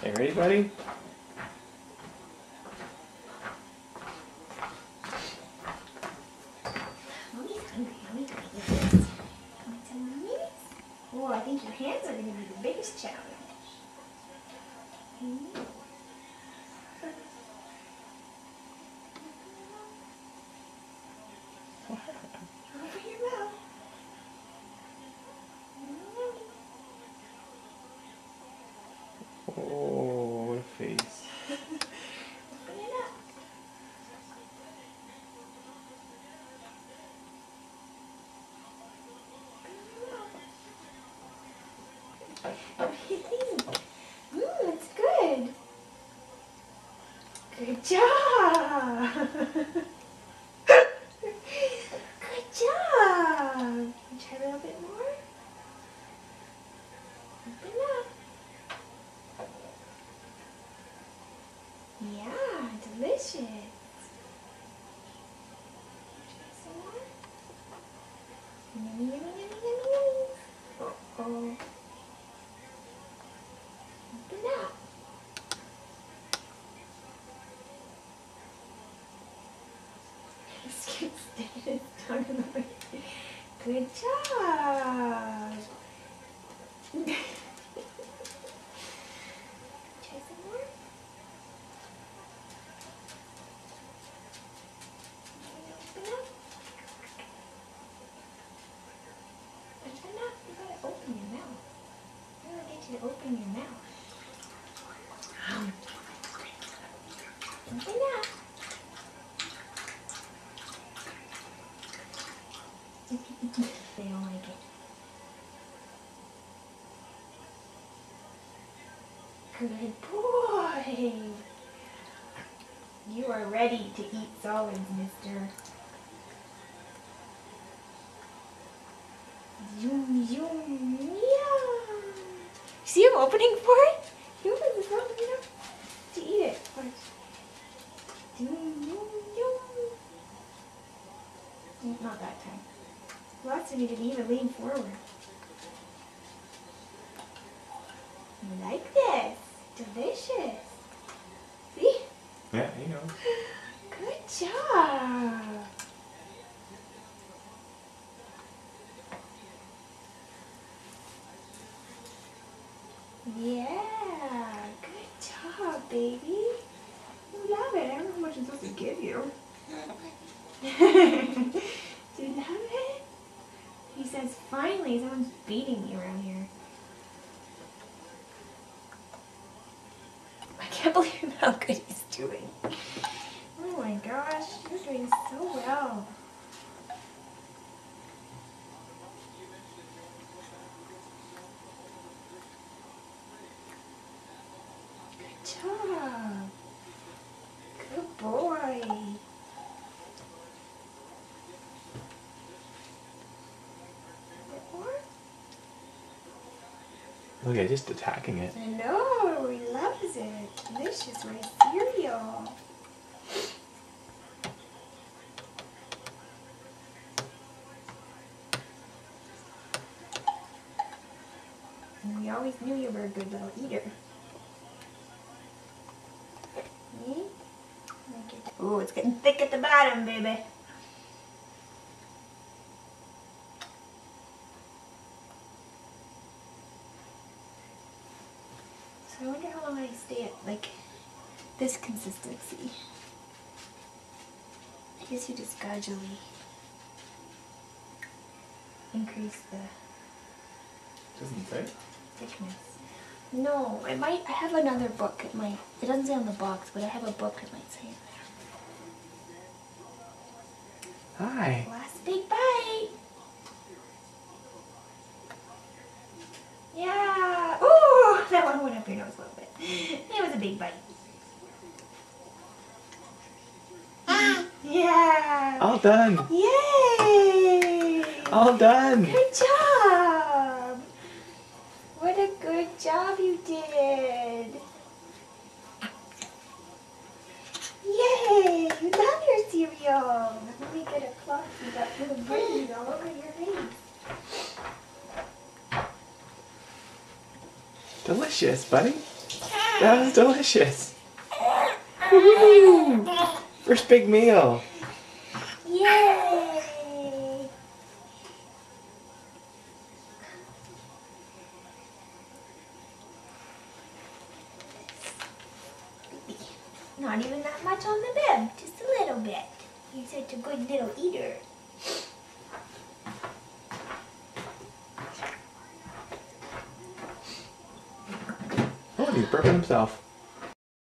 Okay, ready, buddy? Mommy's hungry. Mommy's gonna eat this. Want some mommies? Oh, I think your hands are gonna be the biggest challenge. Open your mouth. Oh, what a face. Open it up. It's good. Good job. Good job. Try a little bit more. Open up. Yeah, delicious. Try some more. Yummy, yummy, yummy, yummy, yummy. Uh-oh. Open up. He's sticking his tongue in the way. Good job. Try some more. Open up. Open up. You gotta open your mouth. I'm gonna get you to open your mouth. Open up. They don't like it. Good boy. You are ready to eat solids, mister. Yum, yum, yum. See him opening for it? He opens his mouth, you know, to eat it. Watch. Yum, yum, yum. Not that time. Last time you didn't even lean forward. You like this? Delicious. See? Yeah, he knows. Good job. Yeah, good job, baby. You love it. I don't know how much I'm supposed to give you. Do you love it? He says, finally, someone's beating me around here. I can't believe how good he's doing. Oh my gosh, you're doing so well. Good job. Good boy. Look at just attacking it. I know, he loves it. Delicious rice cereal. And we always knew you were a good little eater. Me? Oh, it's getting thick at the bottom, baby. So I wonder how long I stay at, like, this consistency. I guess you just gradually increase the Doesn't say. thickness. No, it might, I have another book, it doesn't say on the box, but I have a book it might say in there. Hi. Last big bite. Yeah. Ooh, that one went up your nose a little bit. It was a big bite. Yeah. All done. Yay. All done. Good job. What a good job you did. Yay. You love your cereal. Let me get a cloth. You got little brains all over your face. Delicious, buddy. Ah! That was delicious. Woo! First big meal. Yay! Not even that much on the bib, just a little bit. You're such a good little eater. Oh, he's burping himself.